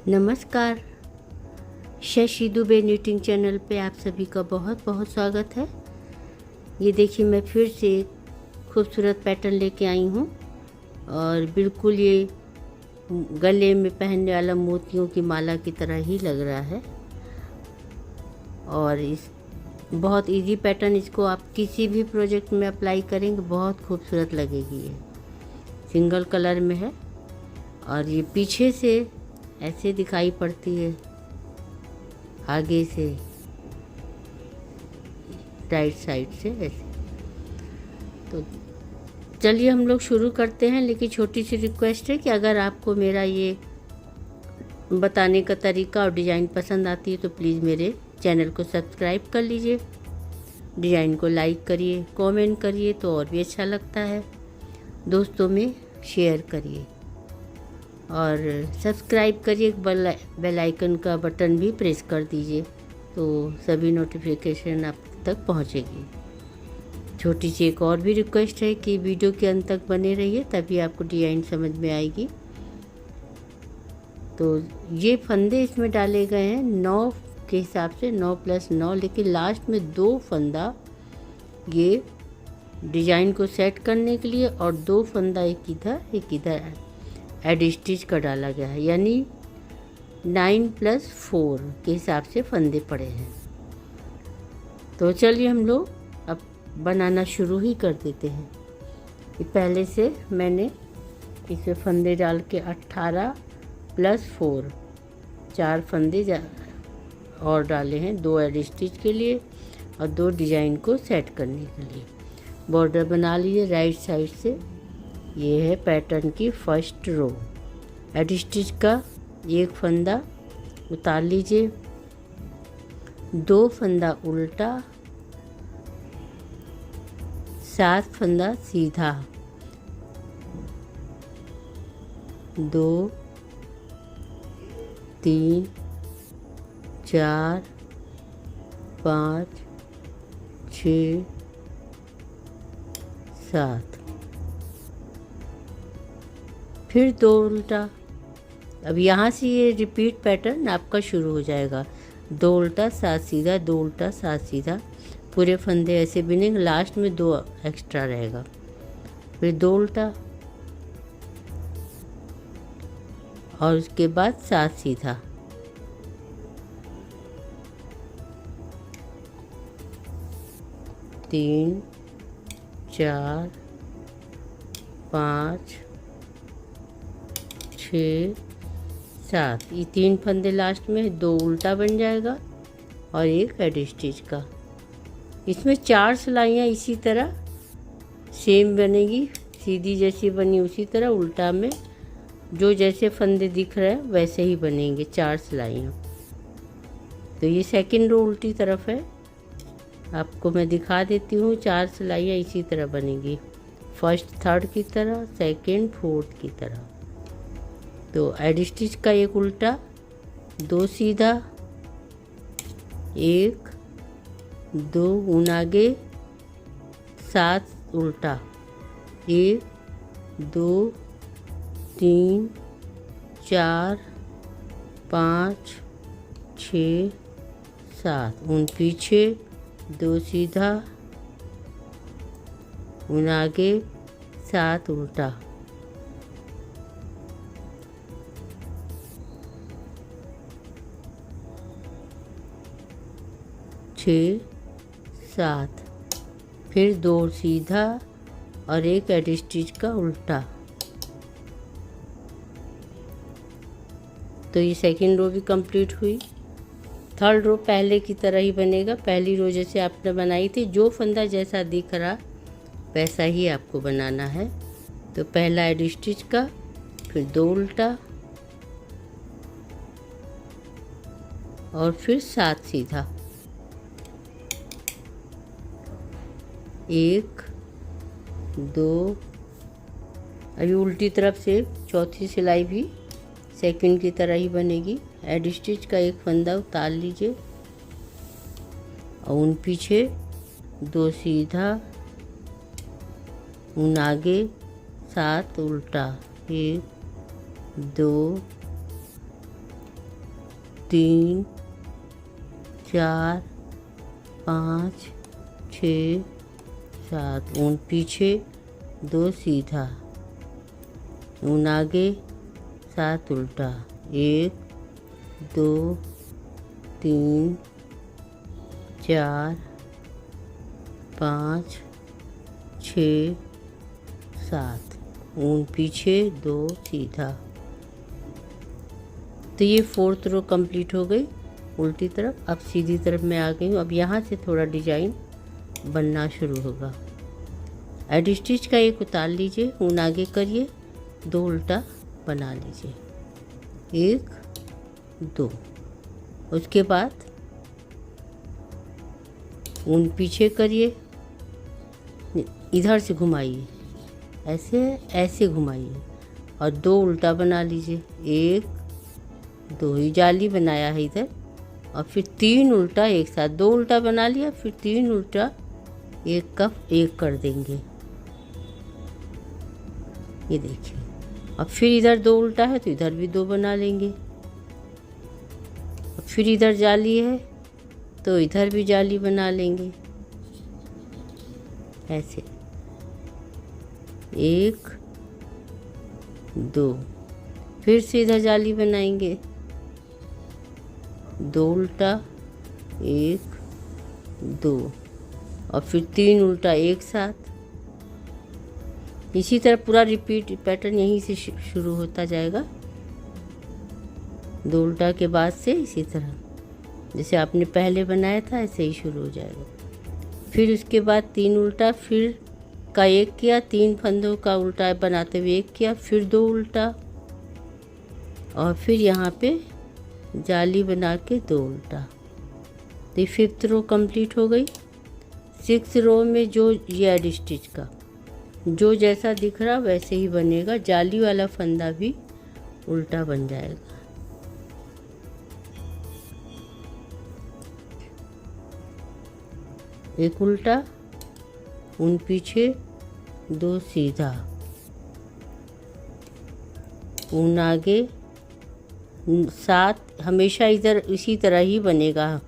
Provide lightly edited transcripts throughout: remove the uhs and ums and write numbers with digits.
नमस्कार। Shashi Dubey knitting channel पे आप सभी का बहुत बहुत स्वागत है। ये देखिए, मैं फिर से एक खूबसूरत पैटर्न लेके आई हूँ और बिल्कुल ये गले में पहनने वाला मोतियों की माला की तरह ही लग रहा है। और इस बहुत इजी पैटर्न, इसको आप किसी भी प्रोजेक्ट में अप्लाई करेंगे बहुत खूबसूरत लगेगी। ये सिंगल कलर में है और ये पीछे से ऐसे दिखाई पड़ती है, आगे से राइट साइड से ऐसे। तो चलिए हम लोग शुरू करते हैं, लेकिन छोटी सी रिक्वेस्ट है कि अगर आपको मेरा ये बताने का तरीका और डिज़ाइन पसंद आती है तो प्लीज़ मेरे चैनल को सब्सक्राइब कर लीजिए, डिज़ाइन को लाइक करिए, कमेंट करिए तो और भी अच्छा लगता है, दोस्तों में शेयर करिए और सब्सक्राइब करिए। बेल आइकन का बटन भी प्रेस कर दीजिए तो सभी नोटिफिकेशन आप तक पहुंचेगी। छोटी सी एक और भी रिक्वेस्ट है कि वीडियो के अंत तक बने रहिए, तभी आपको डिज़ाइन समझ में आएगी। तो ये फंदे इसमें डाले गए हैं 9 के हिसाब से, 9 + 9, लेकिन लास्ट में 2 फंदा ये डिज़ाइन को सेट करने के लिए और 2 फंदा एक इधर एड स्टिच का डाला गया है, यानी 9 + 4 के हिसाब से फंदे पड़े हैं। तो चलिए हम लोग अब बनाना शुरू ही कर देते हैं। ये पहले से मैंने इसमें फंदे डाल के 18 + 4 4 फंदे और डाले हैं, 2 एड स्टिच के लिए और 2 डिज़ाइन को सेट करने के लिए। बॉर्डर बना लीजिए राइट साइड से। ये है पैटर्न की फर्स्ट रो। एड स्टिच का एक फंदा उतार लीजिए, 2 फंदा उल्टा, 7 फंदा सीधा, 2 3 4 5 6 7, फिर 2 उल्टा। अब यहाँ से ये रिपीट पैटर्न आपका शुरू हो जाएगा। 2 उल्टा 7 सीधा, 2 उल्टा 7 सीधा, पूरे फंदे ऐसे बिनेंगे, लास्ट में 2 एक्स्ट्रा रहेगा। फिर 2 उल्टा और उसके बाद 7 सीधा, 3 4 5 6 7, ये 3 फंदे लास्ट में, 2 उल्टा बन जाएगा और एक एड स्टिच का। इसमें 4 सिलाइयाँ इसी तरह सेम बनेगी, सीधी जैसी बनी उसी तरह उल्टा में जो जैसे फंदे दिख रहे हैं वैसे ही बनेंगे 4 सिलाइयाँ। तो ये सेकंड रो उल्टी तरफ है, आपको मैं दिखा देती हूँ। 4 सिलाइयाँ इसी तरह बनेगी, फर्स्ट थर्ड की तरह, सेकंड फोर्थ की तरह। तो एड स्टिच का एक उल्टा, 2 सीधा, 1 2 ऊन आगे, 7 उल्टा, 1 2 3 4 5 6 7, ऊन पीछे, 2 सीधा, ऊन आगे, 7 उल्टा, 6 7, फिर 2 सीधा और एक एड स्टिच का उल्टा। तो ये सेकंड रो भी कंप्लीट हुई। थर्ड रो पहले की तरह ही बनेगा, पहली रो जैसे आपने बनाई थी, जो फंदा जैसा दिख रहा वैसा ही आपको बनाना है। तो पहला एड स्टिच का, फिर 2 उल्टा और फिर 7 सीधा, 1 2, अभी उल्टी तरफ से चौथी सिलाई भी सेकंड की तरह ही बनेगी। एड स्टिच का एक फंदा उतार लीजिए और ऊन पीछे, 2 सीधा, ऊन आगे, 7 उल्टा, 1 2 3 4 5 6 7 ऊन पीछे 2 सीधा, ऊन आगे 7 उल्टा, 1 2 3 4 5 6 7 ऊन पीछे 2 सीधा। तो ये 4th रो कंप्लीट हो गई उल्टी तरफ। अब सीधी तरफ मैं आ गई हूँ। अब यहाँ से थोड़ा डिजाइन बनना शुरू होगा। एड स्टिच का एक उतार लीजिए, ऊन आगे करिए, 2 उल्टा बना लीजिए, 1 2। उसके बाद ऊन पीछे करिए, इधर से घुमाइए, ऐसे ऐसे घुमाइए और 2 उल्टा बना लीजिए, 1 2 ही जाली बनाया है इधर। और फिर 3 उल्टा एक साथ, 2 उल्टा बना लिया, फिर 3 उल्टा एक कप एक कर देंगे, ये देखिए। अब फिर इधर 2 उल्टा है तो इधर भी 2 बना लेंगे। अब फिर इधर जाली है तो इधर भी जाली बना लेंगे, ऐसे 1 2। फिर से इधर जाली बनाएंगे, 2 उल्टा 1 2 और फिर 3 उल्टा एक साथ। इसी तरह पूरा रिपीट पैटर्न यहीं से शुरू होता जाएगा, 2 उल्टा के बाद से इसी तरह जैसे आपने पहले बनाया था ऐसे ही शुरू हो जाएगा। फिर उसके बाद 3 उल्टा, फिर का एक किया, 3 फंदों का उल्टा बनाते हुए एक किया, फिर 2 उल्टा और फिर यहाँ पे जाली बना के 2 उल्टा। तो 5th रो कंप्लीट हो गई। 6th रो में जो ये एड स्टिच का जो जैसा दिख रहा वैसे ही बनेगा, जाली वाला फंदा भी उल्टा बन जाएगा। एक उल्टा, ऊन पीछे 2 सीधा, ऊन आगे 7, हमेशा इधर इसी तरह ही बनेगा,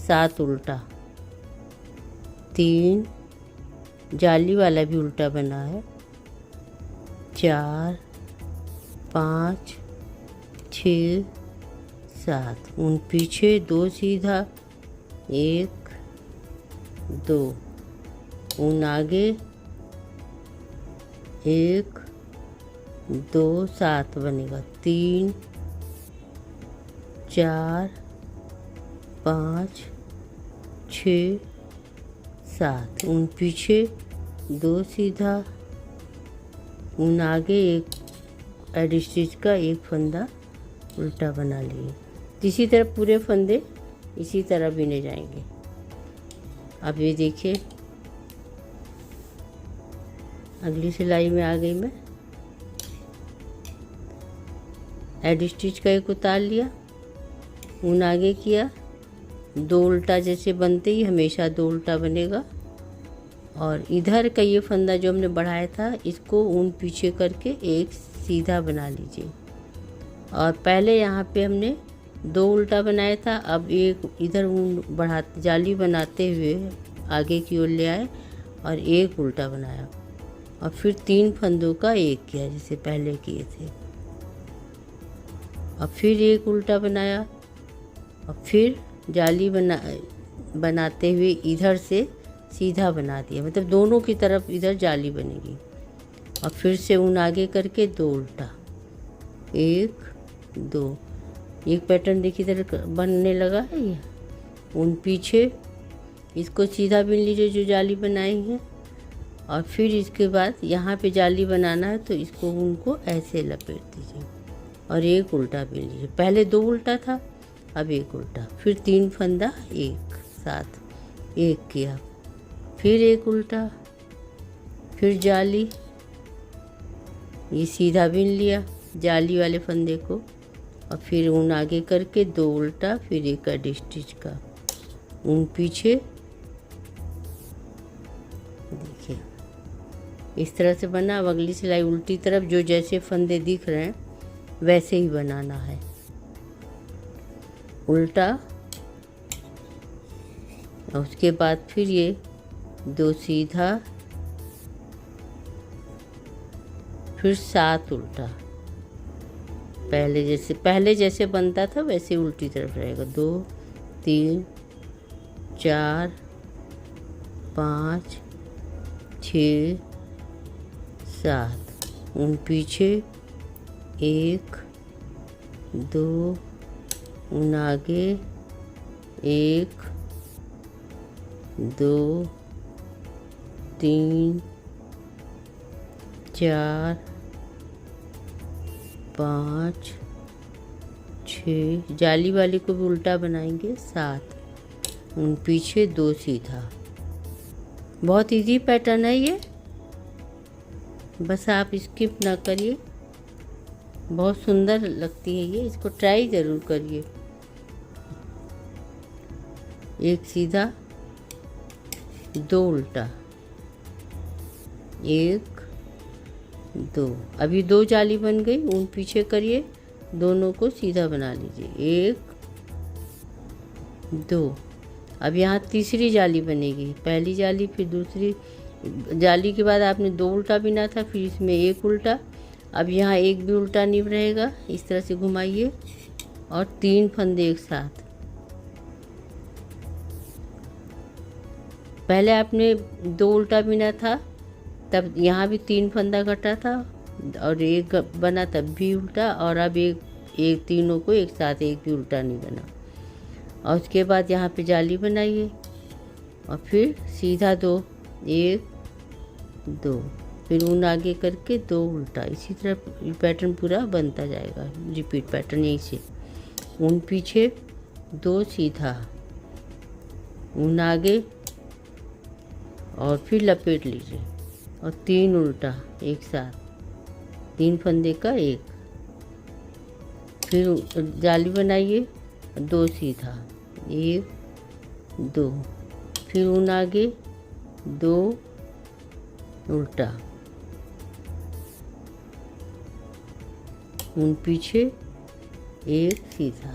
7 उल्टा, 3 जाली वाला भी उल्टा बना है, 4 5 6 7 ऊन पीछे 2 सीधा, 1 2 ऊन आगे 1 2 7 बनेगा, 3 4 5 6 7 ऊन पीछे 2 सीधा, ऊन आगे एक एड स्टिच का एक फंदा उल्टा बना लिए। इसी तरह पूरे फंदे इसी तरह बिने जाएंगे। अब ये देखिए अगली सिलाई में आ गई मैं। एड स्टिच का एक उतार लिया, ऊन आगे किया, 2 उल्टा जैसे बनते ही हमेशा 2 उल्टा बनेगा। और इधर का ये फंदा जो हमने बढ़ाया था इसको ऊन पीछे करके एक सीधा बना लीजिए। और पहले यहाँ पे हमने 2 उल्टा बनाया था, अब एक इधर ऊन बढ़ा जाली बनाते हुए आगे की ओर ले आए और एक उल्टा बनाया और फिर 3 फंदों का एक किया जैसे पहले किए थे। अब फिर एक उल्टा बनाया और फिर जाली बनाते हुए इधर से सीधा बना दिया, मतलब दोनों की तरफ इधर जाली बनेगी। और फिर से ऊन आगे करके 2 उल्टा, 1 2। एक पैटर्न देखिए इधर बनने लगा है ये। ऊन पीछे इसको सीधा बिन लीजिए जो जाली बनाई है और फिर इसके बाद यहाँ पे जाली बनाना है तो इसको ऊन को ऐसे लपेट दीजिए और एक उल्टा बिन लीजिए। पहले 2 उल्टा था, अब एक उल्टा, फिर 3 फंदा एक साथ एक किया, फिर एक उल्टा, फिर जाली, ये सीधा बिन लिया जाली वाले फंदे को और फिर ऊन आगे करके 2 उल्टा, फिर एक एड स्टिच का, ऊन पीछे। देखिए इस तरह से बना। अब अगली सिलाई उल्टी तरफ जो जैसे फंदे दिख रहे हैं वैसे ही बनाना है। उल्टा, और उसके बाद फिर ये 2 सीधा, फिर 7 उल्टा। पहले जैसे बनता था वैसे उल्टी तरफ रहेगा। 2 3 4 5 6 7, उन पीछे 1 2, उन आगे 1 2 3 4 5 6, जाली वाली को भी उल्टा बनाएंगे 7, उन पीछे 2 सीधा। बहुत इजी पैटर्न है ये, बस आप स्किप ना करिए, बहुत सुंदर लगती है ये, इसको ट्राई ज़रूर करिए। 1 सीधा, 2 उल्टा, 1 2, अभी 2 जाली बन गई, उन पीछे करिए, दोनों को सीधा बना लीजिए। 1 2, अब यहाँ तीसरी जाली बनेगी, पहली जाली फिर दूसरी जाली के बाद आपने 2 उल्टा बिना था, फिर इसमें 1 उल्टा, अब यहाँ एक भी उल्टा नहीं रहेगा। इस तरह से घुमाइए और 3 फंदे एक साथ। पहले आपने 2 उल्टा बिना था, तब यहाँ भी 3 फंदा कटा था और एक बना तब भी उल्टा, और अब एक तीनों को एक साथ, एक भी उल्टा नहीं बना। और उसके बाद यहाँ पे जाली बनाइए और फिर सीधा 2 1 2, फिर ऊन आगे करके 2 उल्टा। इसी तरह पैटर्न पूरा बनता जाएगा, रिपीट पैटर्न यहीं से। ऊन पीछे 2 सीधा, ऊन आगे और फिर लपेट लीजिए और 3 उल्टा एक साथ, 3 फंदे का 1, फिर जाली बनाइए 2 सीधा, 1 2, फिर ऊन आगे 2 उल्टा, ऊन पीछे 1 सीधा।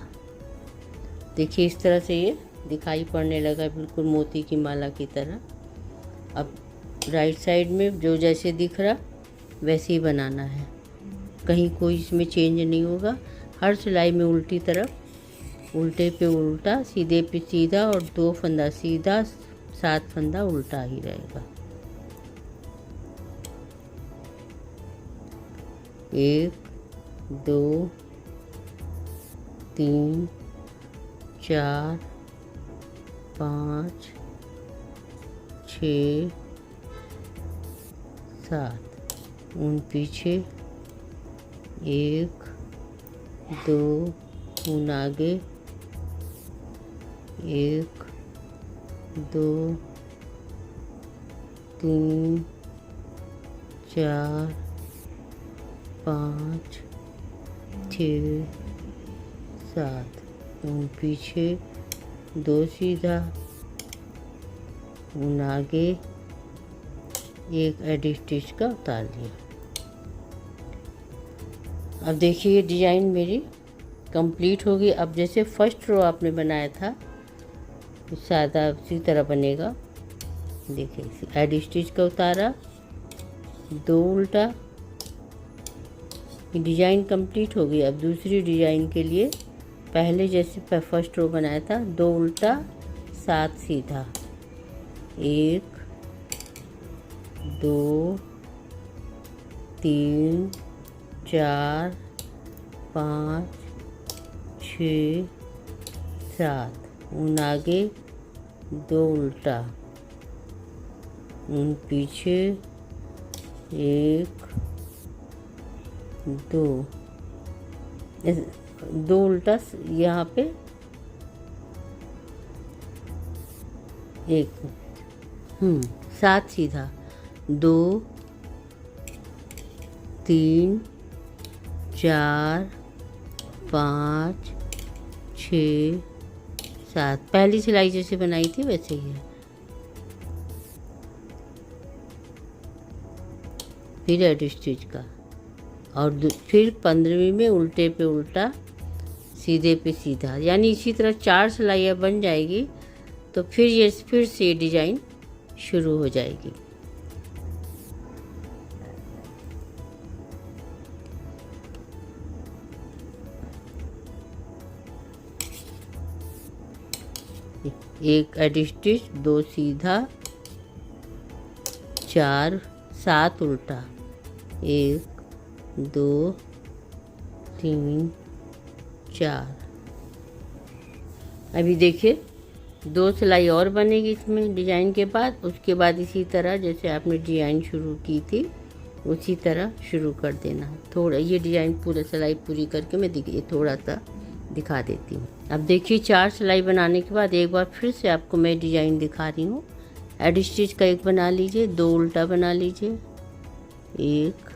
देखिए इस तरह से ये दिखाई पड़ने लगा, बिल्कुल मोती की माला की तरह। अब राइट साइड में जो जैसे दिख रहा वैसे ही बनाना है, कहीं कोई इसमें चेंज नहीं होगा। हर सिलाई में उल्टी तरफ, उल्टे पे उल्टा, सीधे पे सीधा, और 2 फंदा सीधा, 7 फंदा उल्टा ही रहेगा। 1 2 3 4 5 6 7, ऊन पीछे 1 2, ऊन आगे 1 2 3 4 5 6 7, ऊन पीछे 2 सीधा, ऊन आगे 1 एडी स्टिच का उतार लिया। अब देखिए ये डिज़ाइन मेरी कंप्लीट होगी। अब जैसे फर्स्ट रो आपने बनाया था सादा उसी तरह बनेगा। देखिए एडी स्टिच का उतारा, 2 उल्टा, डिज़ाइन कंप्लीट हो गई। अब दूसरी डिज़ाइन के लिए पहले जैसे फर्स्ट रो बनाया था, 2 उल्टा 7 सीधा, 1 2 3 4 5 6 7, ऊन आगे 2 उल्टा, ऊन पीछे 1 2 उल्टा, यहाँ पे 1 7 सीधा, 2 3 4 5 6 7, पहली सिलाई जैसे बनाई थी वैसे ही है। फिर एडी स्टिच का, और फिर 15वीं में उल्टे पे उल्टा सीधे पे सीधा, यानी इसी तरह 4 सिलाइयाँ बन जाएगी तो फिर से ये डिजाइन शुरू हो जाएगी। एक एडी स्टिच, 2 सीधा, 4 7 उल्टा, 1 2 3 4। अभी देखिए 2 सिलाई और बनेगी इसमें डिजाइन के बाद। उसके बाद इसी तरह जैसे आपने डिजाइन शुरू की थी उसी तरह शुरू कर देना है। थोड़ा ये डिजाइन पूरा सिलाई पूरी करके मैं थोड़ा सा दिखा देती हूँ। अब देखिए 4 सिलाई बनाने के बाद एक बार फिर से आपको मैं डिजाइन दिखा रही हूँ। एडी स्टिच का एक बना लीजिए, 2 उल्टा बना लीजिए, 1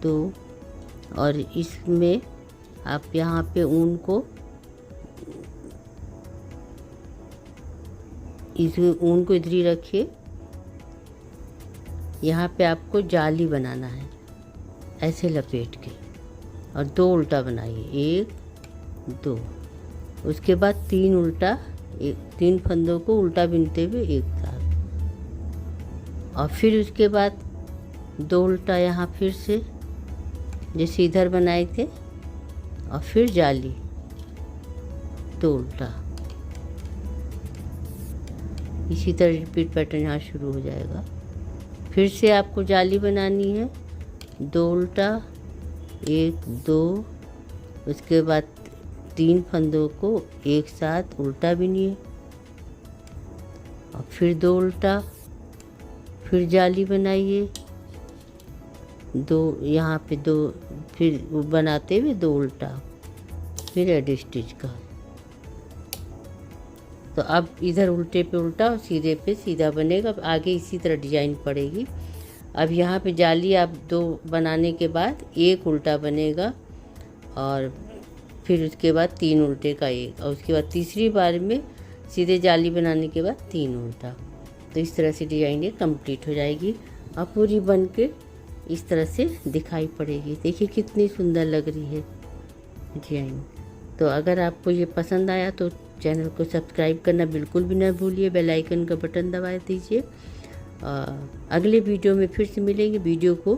2, और इसमें आप यहाँ पे ऊन को इधर ही रखिए। यहाँ पे आपको जाली बनाना है ऐसे लपेट के, और 2 उल्टा बनाइए, 1 2। उसके बाद 3 उल्टा, 3 फंदों को उल्टा बिनते हुए एक साथ, और फिर उसके बाद 2 उल्टा यहाँ फिर से जैसे इधर बनाए थे, और फिर जाली, 2 उल्टा। इसी तरह रिपीट पैटर्न यहाँ शुरू हो जाएगा। फिर से आपको जाली बनानी है, 2 उल्टा, 1 2। उसके बाद 3 फंदों को एक साथ उल्टा बिनिए, और फिर 2 उल्टा, फिर जाली बनाइए, 2 यहाँ पे 2, फिर बनाते हुए 2 उल्टा, फिर एडी स्टिच का। तो अब इधर उल्टे पे उल्टा और सीधे पे सीधा बनेगा। अब आगे इसी तरह डिजाइन पड़ेगी। अब यहाँ पे जाली आप 2 बनाने के बाद 1 उल्टा बनेगा, और फिर उसके बाद 3 उल्टे का 1, और उसके बाद तीसरी बार में सीधे जाली बनाने के बाद 3 उल्टा। तो इस तरह से डिजाइन ये कंप्लीट हो जाएगी और पूरी बन के इस तरह से दिखाई पड़ेगी। देखिए कितनी सुंदर लग रही है डिजाइन। तो अगर आपको ये पसंद आया तो चैनल को सब्सक्राइब करना बिल्कुल भी ना भूलिए, बेल आइकन का बटन दबा दीजिए। अगले वीडियो में फिर से मिलेंगे। वीडियो को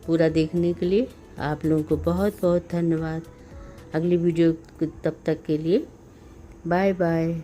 पूरा देखने के लिए आप लोगों को बहुत बहुत धन्यवाद। अगली वीडियो तब तक के लिए बाय बाय।